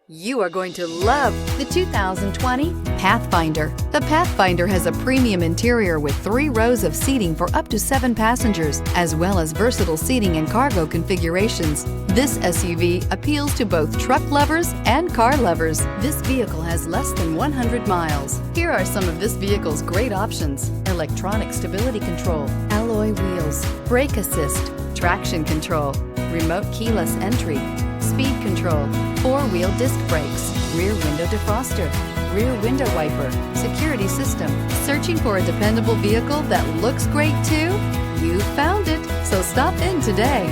You are going to love the 2020 Pathfinder. The Pathfinder has a premium interior with 3 rows of seating for up to 7 passengers, as well as versatile seating and cargo configurations. This SUV appeals to both truck lovers and car lovers. This vehicle has less than 100 miles. Here are some of this vehicle's great options: electronic stability control, alloy wheels, brake assist, traction control, remote keyless entry, speed control, 4-wheel disc brakes, rear window defroster, rear window wiper, security system. Searching for a dependable vehicle that looks great too? You found it, so stop in today.